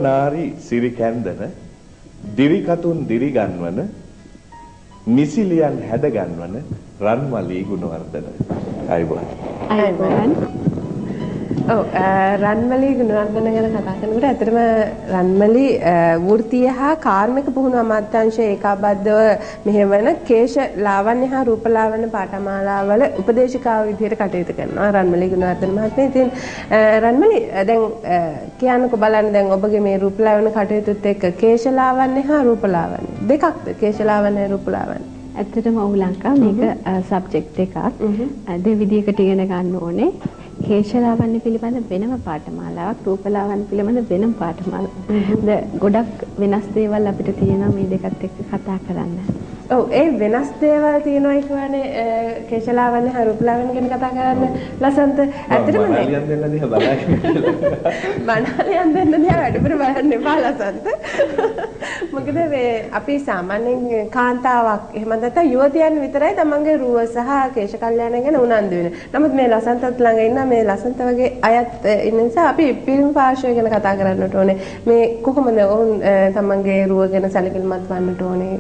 නාරි සිරි කැන්දන දිරි කතුන් දිරි ගන්වන නිසිලියන් හැඩ ගන්වන රන්මලී ගුණවර්ධන. අයබෝවන්. ඔව් රන්මලී ගුණවර්ධන ගැන කතා කරනකොට ඇත්තටම රන්මලී වෘත්තීය හා කාර්මික පුහුණු අමාත්‍යාංශය ඒකාබද්ධව මෙහෙවන කේශ ලාවන්‍ය හා රූප ලාවන්‍ය පාඨමාලාවල උපදේශිකාව විදිහට කටයුතු කරනවා රන්මලී ගුණවර්ධන මහත්මිය. ඉතින් රන්මලී දැන් කියන්නකෝ බලන්න දැන් ඔබගේ මේ රූප ලාවන්‍ය කටයුතුත් එක්ක කේශ ලාවන්‍ය හා රූප ලාවන්‍ය දෙකක්ද කේශ ලාවන්‍ය රූප ලාවන්‍ය? ඇත්තටම ඔව් ලංකා මේක සබ්ජෙක්ට් එකක්. දෙවිදියකට ඉගෙන ගන්න ඕනේ. කේශලාවන්‍ය පිළිබඳ වෙනම පාඨමාලාවක් රූපලාවන්‍ය පිළිබඳ වෙනම පාඨමාලාවක්. ගොඩක් වෙනස් දේවල් අපිට තියෙනවා මේ දෙකත් එක්ක කතා කරන්න. ඔව් ඒ වෙනස් දේවල් තියෙනවා කියන්නේ කේශලාවන්‍ය හා රූපලාවන්‍ය ගැන කතා කරන්න ලසන්ත ඇත්තටම මනාලියන් දෙන්න දිහා බලන්න. මනාලියන් දෙන්න දිහා වැඩිපුර බලන්න එපා ලසන්ත. මොකද මේ අපි සාමාන්‍යයෙන් කාන්තාවක් එහෙම නැත්නම් යුවතියන් විතරයි තමන්ගේ රුව සහ කේශ කල්යාණ ගැන උනන්දු වෙන්නේ. නමුත් මේ ලසන්තත් ළඟ ඉන්න මේ ලසන්ත වගේ අයත් ඉන්න නිසා අපි පිළිම පාර්ශ්වය ගැන කතා කරන්නට ඕනේ. මේ කොහොමද ඔවුන් තමන්ගේ රුව ගැන සැලකිලිමත් වන්නට ඕනේ?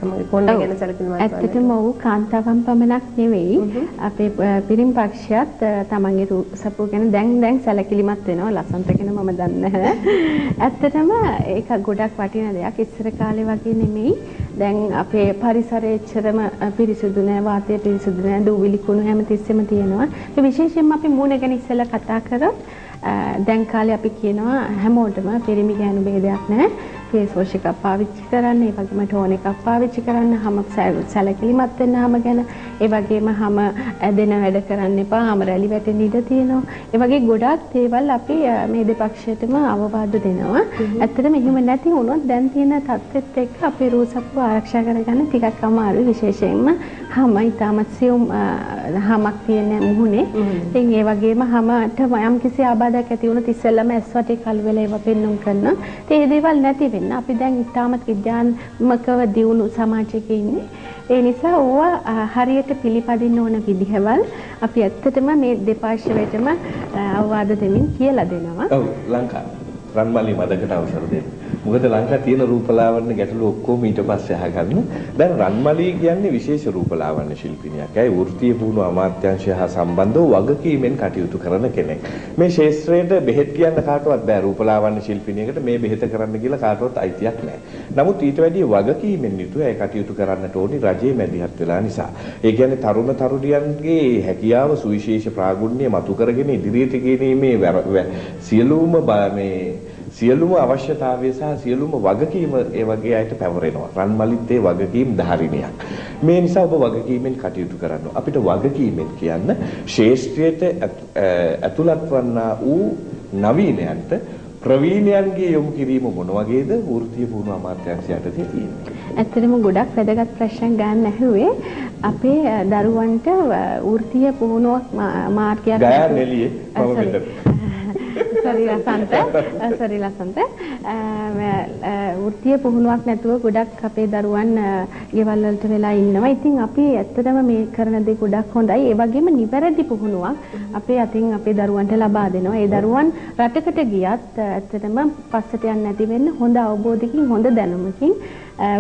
තමන්ගේ කොණ්ඩේ ගැන සැලකිලිමත් වන්න. ඇත්තටම ඔව් කාන්තාවන් පමණක් නෙවෙයි අපේ පිරිමි පක්ෂයත් තමන්ගේ සපුව ගැන දැන් සැලකිලිමත් වෙනවා. ලසන්ත ගැන මම දන්නේ නැහැ. ඇත්තටම ඒක ගොඩක් වටින දෙයක්. ඉස්සර කාලේ වගේ නෙමෙයි. දැන් අපේ පරිසරය එච්චරම පිරිසිදු නැහැ, වාතය පිරිසිදු නැහැ, දූවිලි කුණු හැමතිස්සෙම තියෙනවා. ඒ විශේෂයෙන්ම අපි මූණ ගැන ඉස්සෙල්ලා කතා කරොත් දැන් කාලේ අපි කියනවා හැමෝටම පිරිමි ගෑනු ભેදයක් නැහැ. ෆේස් වොෂ් එකක් පාවිච්චි කරන්න, ඒ වගේම ටෝන් එකක් පාවිච්චි කරන්න, හැම සැලකිලිමත් වෙන්න හැම ගැන, ඒ වගේම හැම ඇදෙන වැඩ කරන්න එපා, හැම රැලි වැටෙන්න ඉඩ තියෙනවා. ඒ වගේ ගොඩක් දේවල් අපි මේ දෙපක්ෂයටම අවවාද දෙනවා. ඇත්තටම එහෙම නැති වුණොත් දැන් තියෙන තත්ත්වෙත් එක්ක අපේ රූසප්පු ආරක්ෂා කරගන්න ටිකක් අමාරුයි. විශේෂයෙන්ම හැම ඉතාමත් සියුම් හැමක් තියෙන මුහුණේ. ඉතින් ඒ වගේම හැමට යම් කිසි ආබාධයක් ඇති වුණොත් ඉස්සෙල්ලාම ඇස් වටේ කළු වෙලා ඒවා පෙන්නුම් කරනවා. ඉතින් මේ දේවල් නැති අපි දැන් ඉතාමත් විද්‍යාත්මකව දියුණු සමාජයක ඉන්නේ. ඒ නිසා ඕවා හරියට පිළිපදින්න ඕන විදිහවල් අපි ඇත්තටම මේ දෙපාර්ශ්වයටම අවවාද දෙමින් කියලා දෙනවා. ඔව් ලංකා රන්මලී මදකට අවසර දෙන්න. මොකද ලංකා තියෙන රූපලාවන්‍ය ගැටලු ඔක්කොම ඊට පස්සේ අහගන්න. දැන් රන්මලී කියන්නේ විශේෂ රූපලාවන්‍ය ශිල්පිනියක්. ඒ වෘත්තීය පුහුණු අමාත්‍යාංශය හා සම්බන්ධව වගකීමෙන් කටයුතු කරන කෙනෙක්. මේ ශාස්ත්‍රයේ බෙහෙත් කියන්න කාටවත් බෑ. රූපලාවන්‍ය ශිල්පිනියකට මේ බෙහෙත කරන්න කියලා කාටවත් අයිතියක් නැහැ. නමුත් ඊට වැඩිය වගකීමෙන් යුතුව ඒ කටයුතු කරන්නට ඕනි රජයේ මැදිහත් වෙලා නිසා. ඒ කියන්නේ තරුණ තරුණියන්ගේ හැකියාව සුවිශේෂ ප්‍රාගුණ්‍ය මතු කරගෙන ඉදිරියට ගෙනීමේ සියලුම අවශ්‍යතාවය සහ සියලුම වගකීම ඒ වගේ අයට පැවරෙනවා. රන්මලිත් ඒ වගකීම් ධාරිනියක්. මේ නිසා ඔබ වගකීමෙන් කටයුතු කරන්න. අපිට වගකීමෙන් කියන්න ශේෂ්ත්‍රයට ඇතුළත් වන්නා වූ නවීනයන්ට ප්‍රවීණයන්ගේ යොමු කිරීම මොන වගේද වෘත්තීය පුහුණු අමාත්‍යාංශයට තියෙන්නේ? ඇත්තටම ගොඩක් වැදගත් ප්‍රශ්න ගන්න ඇහුවේ. අපේ දරුවන්ට වෘත්තීය පුහුණුවක් මාර්ගයක් ගයන් එළියේ මම මෙතන සරි ලසන්ත වෘත්තීය පුහුණුවක් නැතුව ගොඩක් අපේ දරුවන් ගෙවල් වලට වෙලා ඉන්නවා. ඉතින් අපි ඇත්තටම මේ කරන දේ ගොඩක් හොඳයි. ඒ වගේම නිවැරදි පුහුණුවක් අපේ අතින් අපේ දරුවන්ට ලබා දෙනවා. ඒ දරුවන් රටකට ගියත් ඇත්තටම පස්සට යන්නේ නැති වෙන්න හොඳ අවබෝධයකින් හොඳ දැනුමකින්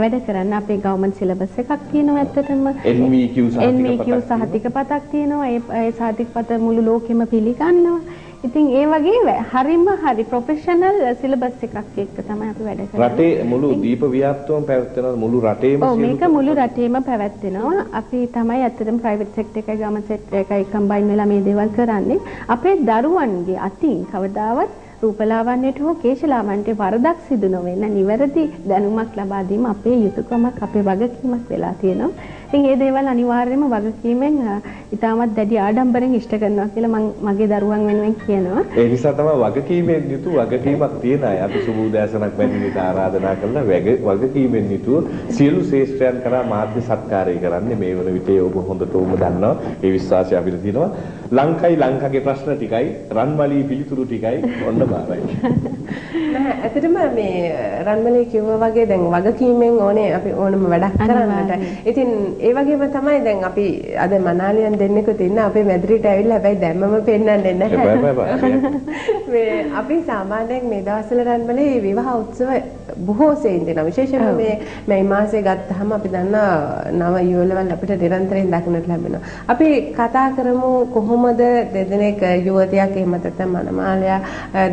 වැඩ කරන්න අපේ ගවර්න්මන්ට් සිලබස් එකක් තියෙනවා. ඇත්තටම NVQ සහතිකපතක් තියෙනවා. ඒ සහතිකපත මුළු ලෝකෙම පිළිගන්නවා. ඉතින් ඒ වගේ හරිම හරි ප්‍රොෆෙෂනල් සිලබස් එකක් එක්ක තමයි අපි වැඩ කරන්නේ. රටේ මුළු දීප ව්‍යාප්තවම පැවැත්වෙනවා මුළු රටේම මේක මුළු රටේම පැවැත්වෙනවා. අපි තමයි ඇත්තටම ප්‍රයිවට් සෙක්ටර් එකයි ගවර්න්මන්ට් සෙක්ටර් එකයි කම්බයින් වෙලා මේ දේවල් කරන්නේ. අපේ දරුවන්ගේ අතින් කවදාවත් රූපලාවන්‍යයට හෝ කේශලාවන්‍යයට වරදක් සිදු නොවෙන්න නිවැරදි දැනුමක් ලබා දීම අපේ යුතුයකමක් අපේ වගකීමක් වෙලා තියෙනවා. ඉතින් මේ දේවල් අනිවාර්යයෙන්ම වගකීමෙන් ඉතාමත් දැඩි ආඩම්බරෙන් ඉෂ්ට කරනවා කියලා මම මගේ දරුවන් වෙනුවෙන් කියනවා. ඒ නිසා තමයි වගකීමෙන් යුතු වගකීමක් තියෙන අය අපි සුබ උදෑසනක් බැඳිමිට ආරාධනා කරලා වගකීමෙන් යුතුව සියලු ශ්‍රේෂ්ඨයන් කරා මාධ්‍ය සත්කාරය කරන්නේ මේ වන විට ඔබ හොඳටම දන්නවා. ඒ විශ්වාසය අපිට තියෙනවා. ලංකාගේ ප්‍රශ්න ටිකයි රන්මලී පිළිතුරු ටිකයි ඔන්න බාරයි. නෑ ඇත්තටම මේ රන්මලී කිව්වා වගේ දැන් වගකීමෙන් ඕනේ අපි ඕනම වැඩක් කරන්නට. ඉතින් ඒ වගේම තමයි දැන් අපි අද මනාලියන් දෙන්නෙකුත් ඉන්න අපේ මැදිරියට ඇවිල්ලා හැබැයි දැම්මම පෙන්නන්නේ නැහැ. මේ අපි සාමාන්‍යයෙන් මේ දවස්වල රන්මලී විවාහ උත්සව බොහෝ සෙයින් දෙනවා. විශේෂයෙන්ම මේ මාසේ ගත්තාම අපි දන්නා නව යුවලවල් අපිට නිරන්තරයෙන් දකින්නට ලැබෙනවා. අපි කතා කරමු කොහොමද දෙදෙනෙක් යුවතියක් එහෙම නැත්නම් මනමාලයා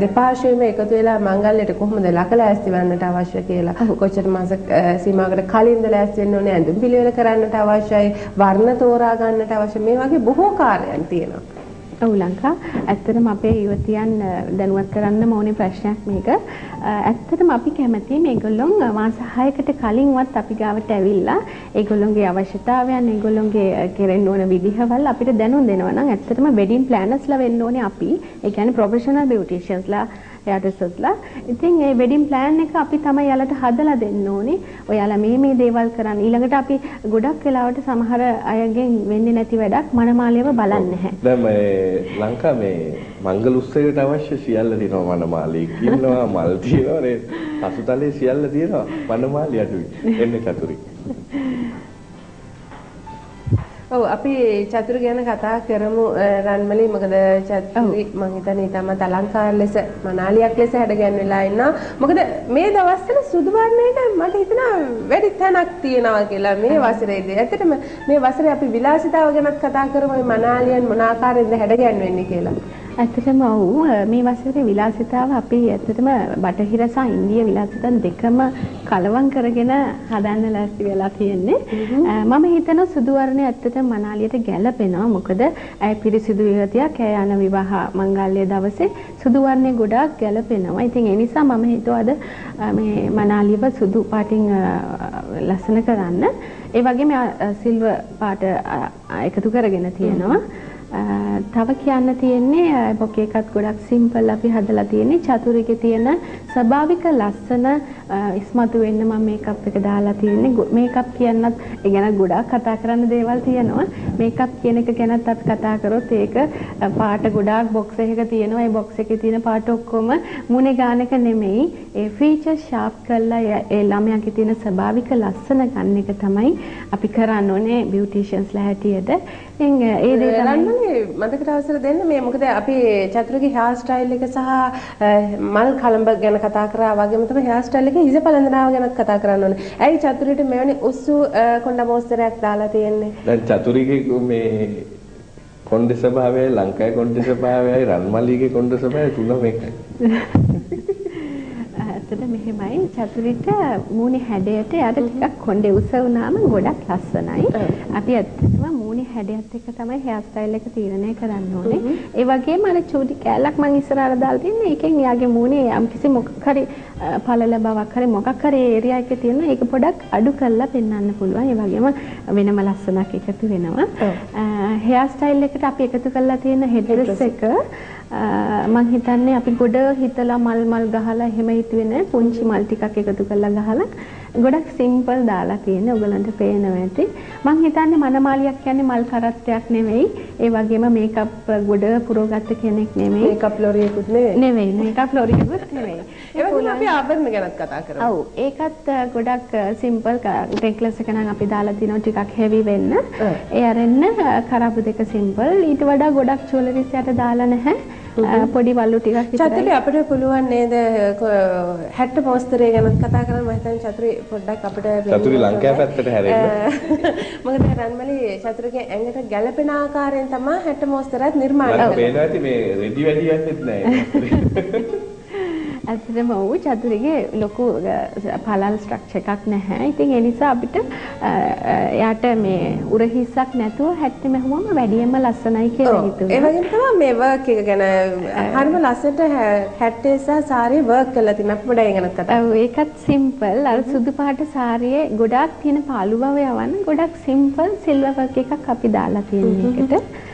දෙපාර්ශ්වයේම එකතු වෙලා මංගල්‍යයට කොහොමද ලකලෑස්ති වන්නට අවශ්‍ය කියලා. කොච්චර මාස සීමාවකට කලින්ද ලෑස්ති වෙන්න ඕනේ, ඇඳුම් පිළිවෙල කරන්නට අවශ්‍යයි, වර්ණ තෝරා ගන්නට අවශ්‍ය, මේ වගේ බොහෝ කාර්යයන් තියෙනවා. ඔව් ලංකා ඇත්තටම අපේ යුවතියන් දැනුවත් කරන්න ඕනේ ප්‍රශ්නයක් මේක. ඇත්තටම අපි කැමති මේගොල්ලොන් මාස 6කට කලින්වත් අපි ගාවට ඇවිල්ලා ඒගොල්ලොන්ගේ අවශ්‍යතාවයන් ඒගොල්ලොන්ගේ කෙරෙන්න ඕන විදිහවල් අපිට දැනුම් දෙනවා නම් ඇත්තටම වෙඩින් ප්ලෑනර්ස්ලා වෙන්න ඕනේ අපි. ඒ කියන්නේ ප්‍රොෆෙෂනල් බියුටිෂියන්ස්ලා යාටසස්ලා. ඉතින් මේ වෙඩින් ප්ලෑන් එක අපි තමයි යාලට හදලා දෙන්න ඕනේ. ඔයාලා මේ දේවල් කරන්න. ඊළඟට අපි ගොඩක් වෙලාවට සමහර අයගෙන් වෙන්නේ නැති වැඩක් මනමාලියව බලන්නේ නැහැ. දැන් මේ ලංකා මේ මංගල උත්සවයට අවශ්‍ය සියල්ල තියෙනවා මනමාලියෙක් ඉන්නවා, මල් තියෙනවා නේ. පසුතලයේ සියල්ල තියෙනවා මනමාලිය අඩුයි. එන්නේ චතුරි. ඔව් අපි චතුරු ගැන කතා කරමු රන්මලී. මොකද චතුරි මම හිතන්නේ ඊටමත් අලංකාර ලෙස මනාලියක් ලෙස හැඩගැන්වෙලා ඉන්නවා. මොකද මේ දවස්වල සුදු වර්ණයට මට හිතෙනවා වැඩි තැනක් තියෙනවා කියලා මේ වසරේදී. ඇත්තටම මේ වසරේ අපි විලාසිතාව ගැනත් කතා කරමු. මේ මනාලියන් මොන ආකාරයෙන්ද හැඩගැන්වෙන්නේ කියලා. ඇත්තටම ඔව් මේ වසරේ විලාසිතාව අපි ඇත්තටම බටහිර සහ ඉන්දිය විලාසිතා දෙකම කලවම් කරගෙන හදන්න ලෑස්ති වෙලා තියෙන්නේ. මම හිතනවා සුදු වර්ණය ඇත්තටම මනාලියට ගැළපෙනවා. මොකද ඇය පිරිසිදු යුවතියක්. ඇය යන විවාහ මංගල්‍ය දවසේ සුදු වර්ණය ගොඩාක් ගැළපෙනවා. ඉතින් ඒ නිසා මම හිතුවාද මේ මනාලියව සුදු පාටින් ලස්සන කරන්න. ඒ වගේම සිල්වර් පාට එකතු කරගෙන තියෙනවා. තව කියන්න තියෙන්නේ බොකේ එකත් ගොඩක් සිම්පල් අපි හදලා තියෙන්නේ. චතුරිගේ තියෙන ස්වභාවික ලස්සන ඉස්මතු වෙන්න මම මේකප් එක දාලා තියෙන්නේ. මේකප් කියනත් ඒ ගැන ගොඩක් කතා කරන්න දේවල් තියෙනවා. මේකප් කියන එක ගැනත් අපි කතා කරොත් ඒක පාට ගොඩාක් බොක්ස් එකක තියෙනවා. ඒ බොක්ස් එකේ තියෙන පාට ඔක්කොම මුනේ ගාන එක නෙමෙයි. ඒ ෆීචර් ෂාප් කරලා ඒ ළමයාගේ තියෙන ස්වභාවික ලස්සන ගන්න එක තමයි අපි කරන්න ඕනේ බියුටිෂියන්ස්ලා හැටියට. ඉතින් ඒ දේ තමයි මතකට අවසර දෙන්න මේ මොකද අපි චතුරගේ හෙයාර් ස්ටයිල් එක සහ මල් කලඹ ගැන කතා කරා වගේම තමයි හෙයාර් ස්ටයිල් එකේ හිස පළඳනාව ගැනත් කතා කරන්න ඕනේ. ඇයි චතුරට මෙවැනි උස්සු කොණ්ඩ මොස්තරයක් දාලා තියෙන්නේ? දැන් චතුරිගේ මේ කොණ්ඩේ ස්වභාවයයි ලංකාවේ කොණ්ඩේ ස්වභාවයයි රන්මලීගේ කොණ්ඩේ ස්වභාවය තුනම එකයි. ඇත්තට මෙහෙමයි චතුරිට මූණේ හැඩයට යාට ටිකක් කොණ්ඩේ උස වුණාම ගොඩක් ලස්සනයි. අපි ඇත්තටම මූණේ හැඩයත් එක්ක තමයි හෙයාර් ස්ටයිල් එක තීරණය කරන්න ඕනේ. ඒ වගේම අර චූටි කෑල්ලක් මම ඉස්සරහට දාලා තින්නේ. ඒකෙන් යාගේ මූණේ යම්කිසි මොකක් හරි පළල බවක් හරි මොකක් හරි ඒරියා එකේ තියෙනවා. ඒක පොඩක් අඩු කරලා පෙන්වන්න පුළුවන්. ඒ වගේම වෙනම ලස්සනක් එකතු වෙනවා. හෙයාර් ස්ටයිල් එකට අපි එකතු කරලා තියෙන හෙඩ් ඩ්‍රෙස් එක මම හිතන්නේ අපි ගොඩ හිතලා මල් ගහලා එහෙම හිතුවේ නෑ. පුංචි මල් ටිකක් එකතු කරලා ගහලා ගොඩක් සිම්පල් දාලා තියෙන්නේ. ඔයගලන්ට පේනවා ඇති. මම හිතන්නේ මනමාලියක් කියන්නේ මල් කරත්තයක් නෙවෙයි. ඒ වගේම මේකප් ගොඩ පුරවගත්ත කෙනෙක් නෙවෙයි. මේකප් ලොරියෙකුත් නෙවෙයි. මේකප් ලොරියෙකුත් නෙවෙයි. ඒ වගේම අපි ආභරණ ගැනත් කතා කරමු. ඔව් ඒකත් ගොඩක් සිම්පල් නෙක්ලස් එක නම් අපි දාලා තිනවා ටිකක් හෙවි වෙන්න. ඒ අරෙන්න කරාබු දෙක සිම්පල්. ඊට වඩා ගොඩක් ජුවලරිස් යට දාලා නැහැ. පොඩි වල්ලු ටිකක් විතරයි. චතුරි අපිට පුළුවන් නේද 60 මොස්තරය ගැන කතා කරන්න? මම හිතන්නේ චතුරි පොඩ්ඩක් අපිට චතුරි ලංකාව පැත්තට හැරෙන්න. මොකද රන්මලි චතුරිගේ ඇඟට ගැළපෙන ආකාරයෙන් තමයි 60 මොස්තරයත් නිර්මාණය කරන්නේ. මට පේනවා ඇති මේ රෙදි වැඩි යන්නෙත් නැහැ. ඇත්තටම ඔව් චතුරිගේ ලොකු පළල් ස්ට්‍රක්චර් එකක් නැහැ. ඉතින් ඒ නිසා අපිට යාට මේ උරහිස්සක් නැතුව හැට්ටෙ මෙහුවම වැඩියෙන්ම ලස්සනයි කියලා හිතුවා. ඒ වගේම තමයි මේ වර්ක් එක ගැන හරිම ලස්සනට හැට්ටේ සහ සාරිය වර්ක් කරලා තියෙනවා. අපි පොඩ්ඩක් ගැනත් කතා කරමු. ඔව් ඒකත් සිම්පල්. අර සුදු පාට සාරියේ ගොඩාක් තියෙන පාළු බව යවන්න ගොඩක් සිම්පල් සිල්වර් වර්ක් එකක් අපි දාලා තියෙන එකට.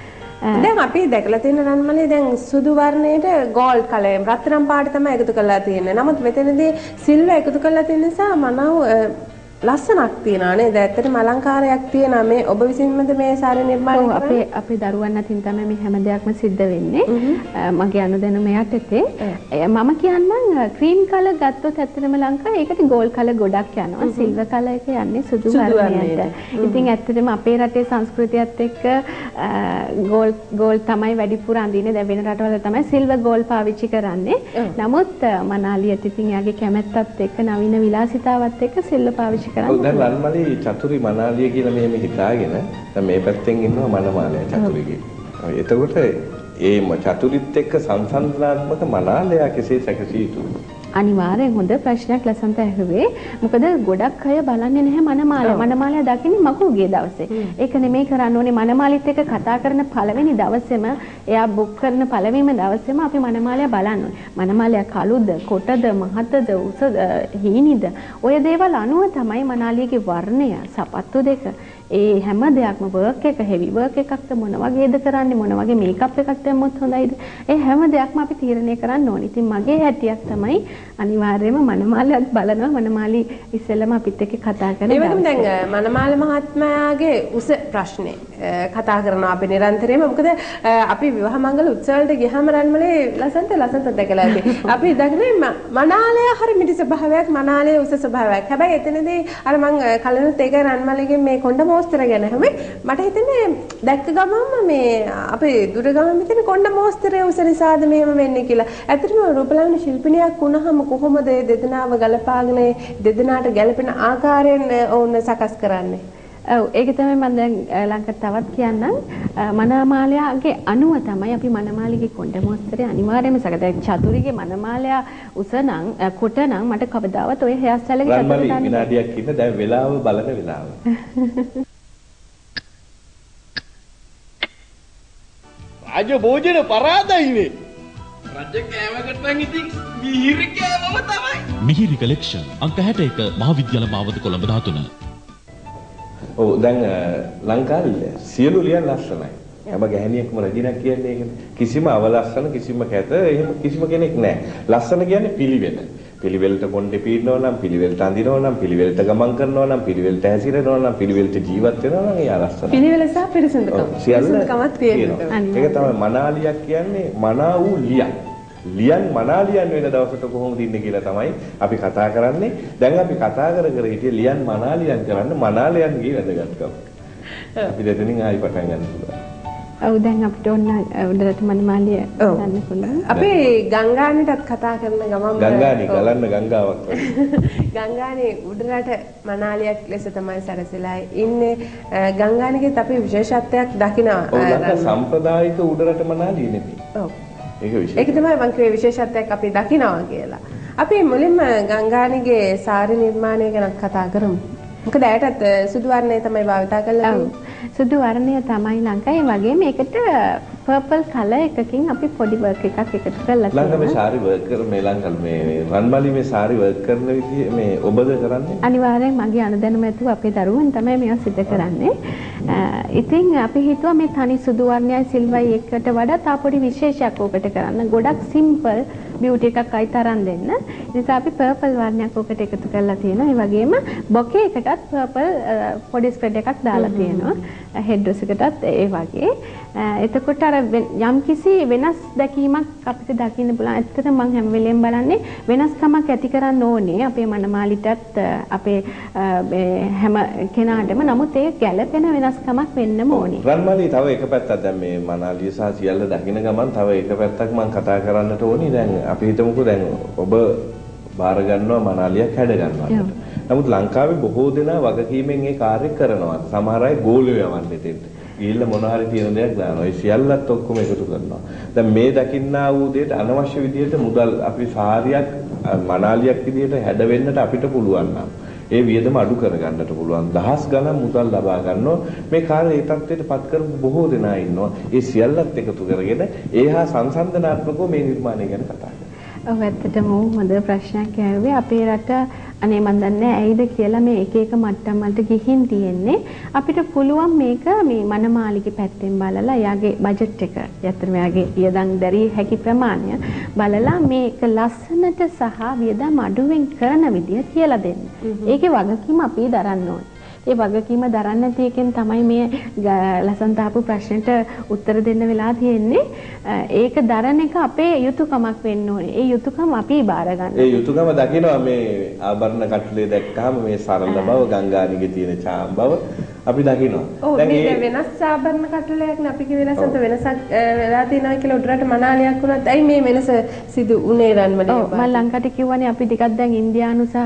දැන් අපි දැකලා තියෙන රන්මලේ දැන් සුදු වර්ණයට ගෝල්ඩ් කලර් රත්තරන් පාට තමයි එකතු කරලා තියෙන්නේ. නමුත් මෙතනදී සිල්වර් එකතු කරලා තියෙන නිසා මනව ලස්සනක් තියෙනවා නේද? ඇත්තටම අලංකාරයක් තියෙනවා. මේ ඔබ විසින්මද මේ සාරි නිර්මාණය කරන්නේ? අපේ දරුවන් අතින් තමයි මේ හැම දෙයක්ම සිද්ධ වෙන්නේ. මගේ අනුදැනුම යටතේ. මම කියන්නම් ක්‍රීම් කලර් ගත්තොත් ඇත්තටම ලංකාවේ ඒකට ගෝල්ඩ් කලර් ගොඩක් යනවා. සිල්වර් කලර් එක යන්නේ සුදු වර්ණයට. ඉතින් ඇත්තටම අපේ රටේ සංස්කෘතියත් එක්ක ගෝල්ඩ් තමයි වැඩිපුර අඳින්නේ. දැන් වෙන රටවල තමයි සිල්වර් ගෝල්ඩ් පාවිච්චි කරන්නේ. නමුත් මනාලියට ඉතින් යාගේ කැමැත්තත් එක්ක නවීන විලාසිතාවත් එක්ක සිල්වර් පාවිච්චි ඔව් දැන් රන්මලි චතුරි මනාලිය කියලා මෙහෙම හිතාගෙන දැන් මේ පැත්තෙන් ඉන්නවා මනමාලය චතුරි කියලා. එතකොට ඒ චතුරිත් එක්ක සංසන්දනාත්මක මනාලයා කෙසේ සැකසිය යුතුද? අනිවාර්යෙන් හොඳ ප්‍රශ්නයක් ලසන්ත ඇහුවේ. මොකද ගොඩක් අය බලන්නේ නැහැ මනමාලය. මනමාලය දකින්නේ මකුගේ දවසේ. ඒක නෙමෙයි කරන්න ඕනේ. මනමාලිත් එක්ක කතා කරන පළවෙනි දවසේම එයා බුක් කරන පළවෙනිම දවසේම අපි මනමාලය බලන්න ඕනේ. මනමාලය කළුද, කොටද, මහතද, උසද, හීනිද ඔය දේවල් අනුව තමයි මනාලියගේ වර්ණය, සපත්තු දෙක ඒ හැම දෙයක්ම වර්ක් එක හෙවි වර්ක් එකක්ද මොන වගේද කරන්නේ මොන වගේ මේකප් එකක් දැම්මොත් හොඳයිද ඒ හැම දෙයක්ම අපි තීරණය කරන්න ඕනේ. ඉතින් මගේ හැටියක් තමයි අනිවාර්යයෙන්ම මනමාලියත් බලනවා. මනමාලි ඉස්සෙල්ලම අපිත් එක්ක කතා කරනවා. ඒ වගේම දැන් මනමාලි මහත්මයාගේ උස ප්‍රශ්නේ කතා කරනවා අපි නිරන්තරයෙන්ම. මොකද අපි විවාහ මංගල උත්සවවලට ගියාම රන්මලේ ලසන්ත දැකලා අපි දකින්නේ මනාලය හරි මිටි ස්වභාවයක් මනාලයේ උස ස්වභාවයක්. හැබැයි එතනදී අර මං කලිනුත් ඒක රන්මලගේ මේ කොණ්ඩ මෝස්තර ගැන හැම මට හිතෙන්නේ දැක්ක ගමන්ම මේ අපේ දුර ගමන් මෙතන කොණ්ඩ මෝස්තරයේ උස නිසාද මෙහෙම වෙන්නේ කියලා. ඇත්තටම රූපලාවන්‍ය ශිල්පිනියක් වුණාම කොහොමද දෙදෙනාව ගලපාගෙන දෙදෙනාට ගැළපෙන ආකාරයෙන් ඔවුන් සකස් කරන්නේ? ඔව් ඒක තමයි මම දැන් ලංකත් තවත් කියන්නම්. මනමාලයාගේ අනුව තමයි අපි මනමාලිගේ කොණ්ඩ මෝස්තරේ අනිවාර්යයෙන්ම සකස්. චතුරිගේ මනමාලයා උස නම් කොට නම් මට කවදාවත් ඔය හෙයර් ස්ටයිල් එක චතුරි ගන්න විනාඩියක් ඉන්න දැන් වෙලාව බලන වෙලාව. රාජ භෝජන පරාදයිනේ. රජ කෑමකට නම් ඉතින් මිහිරි කෑමම තමයි. මිහිරි කලෙක්ෂන් අංක 61 මහාවිද්‍යාල මාවත කොළඹ 13. ඔව් දැන් ලංකාවේ සියලු ලියන් ලස්සනයි. හැම ගැහණියක්ම රජිනක් කියන්නේ ඒකනේ. කිසිම අවලස්සන කිසිම කැත එහෙම කිසිම කෙනෙක් නැහැ. ලස්සන කියන්නේ පිළිවෙල. පිළිවෙලට කොණ්ඩේ පීනනවා නම් පිළිවෙලට අඳිනවා නම් පිළිවෙලට ගමන් කරනවා නම් පිළිවෙලට හැසිරෙනවා නම් පිළිවෙලට ජීවත් වෙනවා නම් එයා ලස්සනයි. පිළිවෙල සහ පිරිසිදුකම. පිරිසිදුකමක් තියෙනවා. ඒක තමයි මනාලියක් කියන්නේ මනා වූ ලියන්. ලියන් මනාලියන් වෙන දවසට කොහොමද ඉන්නේ කියලා තමයි අපි කතා කරන්නේ. දැන් අපි කතා කර හිටියේ ලියන් මනාලියන් කරන්න මනාලයන්ගේ වැදගත්කම. අපි දෙතනින් ආයි පටන් ගන්න පුළුවන්. ඔව් දැන් අපිට ඕන උඩරට මනමාලිය ගන්න පුළුවන්. අපි ගංගානිටත් කතා කරන ගමන් ගංගානි ගලන්න ගංගාවක් වගේ. ගංගානේ උඩරට මනාලියක් ලෙස තමයි සැරසෙලා ඉන්නේ. ගංගානිගෙත් අපි විශේෂත්වයක් දකිනවා. ඔව් සම්ප්‍රදායික උඩරට මනාලිය නෙමෙයි. ඔව්. ඒක තමයි මම කිව්වේ විශේෂත්වයක් අපි දකිනවා කියලා. අපි මුලින්ම ගංගානිගේ සාරි නිර්මාණය ගැන කතා කරමු. මොකද ඇයටත් සුදු වර්ණය තමයි භාවිතා කරලා තියෙන්නේ. සුදු වර්ණය තමයි ලංකාවේ. ඒ වගේම ඒකට පර්පල් කලර් එකකින් අපි පොඩි වර්ක් එකක් එකතු කරලා තියෙනවා. ලංකාවේ සාරි වර්ක් කරන මේ ලංකාවේ මේ රන්මලි මේ සාරි වර්ක් කරන විදිහ මේ ඔබද කරන්නේ? අනිවාර්යෙන් මගේ අනුදැනුම ඇතුව අපේ දරුවන් තමයි මේවා සිදු කරන්නේ. ඉතින් අපි හිතුවා මේ තනි සුදු වර්ණයයි සිල්වර්යි එකට වඩා තා පොඩි විශේෂයක් ඕකට කරන්න. ගොඩක් සිම්පල් බියුටි එකක් අයි තරම් දෙන්න. ඒ නිසා අපි පර්පල් වර්ණයක් ඕකට එකතු කරලා තියෙනවා. ඒ වගේම බොකේ එකටත් පර්පල් පොඩි ස්ප්‍රෙඩ් එකක් දාලා තියෙනවා. හෙඩ් ඩ්‍රෙස් එකටත් ඒ වගේ. එතකොට අර යම් කිසි වෙනස් දැකීමක් අපිට දකින්න පුළුවන්. ඇත්තටම මම හැම වෙලෙම බලන්නේ වෙනස්කමක් ඇති කරන්න ඕනේ අපේ මනමාලිටත් අපේ හැම කෙනාටම. නමුත් ඒ ගැළපෙන වෙනස්කමක් වෙන්නම ඕනේ. රන්මලි තව එක පැත්තක් දැන් මේ මනාලිය සහ සියල්ල දකින්න ගමන් තව එක පැත්තක් මම කතා කරන්නට ඕනේ. දැන් අපි හිතමුකෝ දැන් ඔබ බාර ගන්නවා මනාලියක් හැඩ ගන්නවා. නමුත් ලංකාවේ බොහෝ දෙනා වගකීමෙන් ඒ කාර්ය කරනවා. සමහර අය ගෝලියෝ යවන්නේ දෙන්න. ගිහිල්ලා මොන හරි තියෙන දෙයක් දානවා. ඒ සියල්ලත් ඔක්කොම එකතු කරනවා. දැන් මේ දකින්නා වූ දෙයට අනවශ්‍ය විදිහට මුදල් අපි සාරියක් මනාලියක් විදිහට හැඩ වෙන්නට අපිට පුළුවන් නම් ඒ වියදම අඩු කරගන්නට පුළුවන්. දහස් ගණන් මුදල් ලබා ගන්නවා. මේ කාර්යය ඒ තත්ත්වයට පත් කරපු බොහෝ දෙනා ඉන්නවා. ඒ සියල්ලත් එකතු කරගෙන ඒහා සංසන්දනාත්මකව මේ නිර්මාණය ගැන කතා කරනවා. ඔව් ඇත්තටම හොඳ ප්‍රශ්නයක් ඇහුවේ. අපේ රට අනේ මන් දන්නේ ඇයිද කියලා මේ එක එක මට්ටම් වලට ගිහින් තියෙන්නේ. අපිට පුළුවන් මේක මේ මනමාලිගේ පැත්තෙන් බලලා එයාගේ බජට් එක, ඇත්තටම එයාගේ වියදම් දැරිය හැකි ප්‍රමාණය බලලා මේක ලස්සනට සහ වියදම් අඩුවෙන් කරන විදිය කියලා දෙන්න. ඒකේ වගකීම අපි දරන්න ඕනේ. ඒ වගකීම දරන්න නැති එකෙන් තමයි මේ ලසන්ත ආපු ප්‍රශ්නෙට උත්තර දෙන්න වෙලා තියෙන්නේ. ඒක දරන එක අපේ යුතුයකමක් වෙන්න ඕනේ. ඒ යුතුයකම අපි බාර ගන්න. ඒ යුතුයකම දකිනවා මේ ආභරණ කටුලේ දැක්කහම මේ සරල බව, ගංගානිගේ තියෙන චාම් බව අපි දකිනවා. ඔව් මේ වෙනස් ආභරණ කටුලයක් නේ අපි කිව්වේ ලසන්ත වෙනසක් වෙලා තියෙනවා කියලා උඩරට මනාලියක් වුණත් ඇයි මේ වෙනස සිදු උනේ රන්මලේ? ඔව් මම ලංකාවට කිව්වනේ අපි ටිකක් දැන් ඉන්දියානු සහ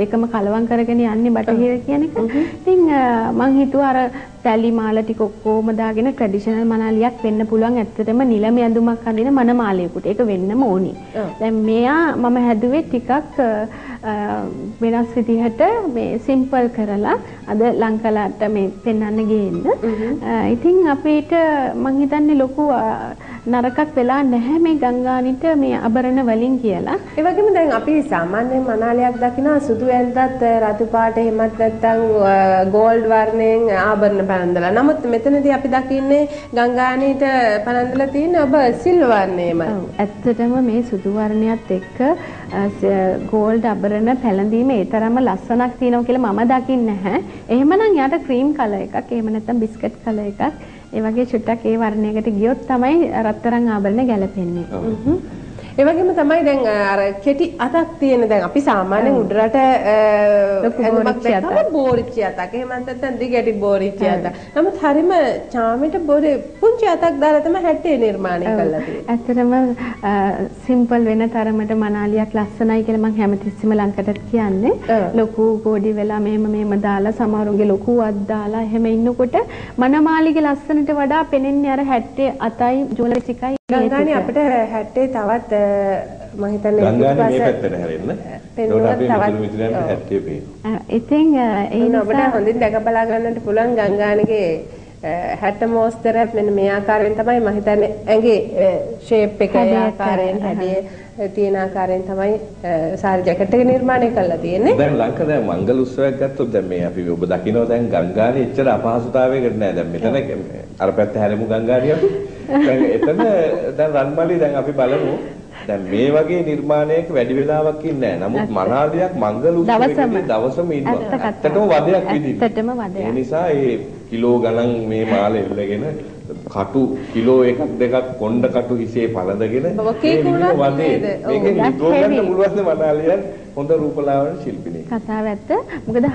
දෙකම කලවම් කරගෙන යන්නේ බටහිර කියන එක. ඉතින් මං හිතුවා අර තැලි මාල ටික ඔක්කොම දාගෙන ට්‍රැඩිෂනල් මනාලියක් වෙන්න පුළුවන්. ඇත්තටම නිලම ඇඳුමක් අඳින මනමාලියෙකුට ඒක වෙන්නම ඕනි. දැන් මෙයා මම හැදුවේ ටිකක් වෙනස් විදිහට මේ සිම්පල් කරලා අද ලංකාවට මේ පෙන්වන්න ගේන්න. ඉතින් අපිට මං හිතන්නේ ලොකු නරකක් වෙලා නැහැ මේ ගංගානිට මේ ආභරණ වලින් කියලා. ඒ වගේම දැන් අපි සාමාන්‍යයෙන් මනාලියක් දකිනවා සුදු ඇඳත් රතු පාට එහෙමත් නැත්නම් ගෝල්ඩ් වර්ණයෙන් ආභරණ පනන්දලා. නමුත් මෙතනදී අපි දකින්නේ ගංගානිට පනන්දලා තියෙන ඔබ සිල්වර් වර්ණයම. ඔව් ඇත්තටම මේ සුදු වර්ණයත් එක්ක ගෝල්ඩ් ආභරණ පැළඳීම ඒ තරම්ම ලස්සනක් තියෙනවා කියලා මම දකින්නේ නැහැ. එහෙමනම් යාට ක්‍රීම් කලර් එකක් එහෙම නැත්නම් බිස්කට් කලර් එකක් ඒ වගේ චුට්ටක් ඒ වර්ණයකට ගියොත් තමයි රත්තරන් ආභරණ ගැලපෙන්නේ. ඒ වගේම තමයි දැන් අර කෙටි අතක් තියෙන දැන් අපි සාමාන්‍යයෙන් උඩරට ඇඳුමක් දැක්කම බෝරිච්චි අතක්. එහෙම නැත්නම් දිගටි බෝරිච්චි අතක්. නමුත් හරිම චාමෙට පුංචි අතක් දාලා තමයි හැටේ නිර්මාණය කරලා තියෙන්නේ. ඇත්තටම සිම්පල් වෙන තරමට මනාලියක් ලස්සනයි කියලා මම හැමතිස්සෙම ලංකටත් කියන්නේ. ලොකු කෝඩි වෙලා මෙහෙම දාලා සමහරුගේ ලොකු අත් දාලා එහෙම ඉන්නකොට මනමාලිගේ ලස්සනට වඩා පෙනෙන්නේ අර හැටේ අතයි ජුවලරි ටිකයි. ගංගානේ අපිට හැටේ තවත් මම හිතන්නේ ගංගානේ මේ පැත්තට හැරෙන්න. ඒකට අපි මුතුළු මිතුරන්ට හැටේ පේනවා. ඉතින් ඒ ඔබට හොඳින් දැක බලා ගන්නට පුළුවන් ගංගානේගේ හැට මෝස්තරත් මෙන්න මේ ආකාරයෙන් තමයි මම හිතන්නේ ඇඟේ ෂේප් එක ඒ ආකාරයෙන් හැඩය තියෙන ආකාරයෙන් තමයි සාරි ජැකට් එක නිර්මාණය කරලා තියෙන්නේ. දැන් ලංකාවේ මංගල උත්සවයක් ගත්තොත් දැන් මේ අපි ඔබ දකිනවා දැන් ගංගානේ එච්චර අපහසුතාවයකට නෑ. දැන් මෙතන අර පැත්ත හැරෙමු ගංගානිය අපි. දැන් එතන දැන් රන්මලි දැන් අපි බලමු. දැන් මේ වගේ නිර්මාණයක වැඩි වෙලාවක් ඉන්නේ නැහැ. නමුත් මනාලියක් මංගල උත්සවයේදී දවසම ඉන්නවා. ඇත්තටම වදයක් විදිහට. ඇත්තටම වදයක්. ඒ නිසා ඒ කිලෝ ගණන් මේ මාළ එල්ලගෙන කටු කිලෝ එකක් දෙකක් කොණ්ඩ කටු හිසේ පළඳගෙන මේකෙන් නිතරම පුළුවන් මනාලියන් හොඳ රූපලාවන්‍ය ශිල්පිනියක්. කතාව ඇත්ත. මොකද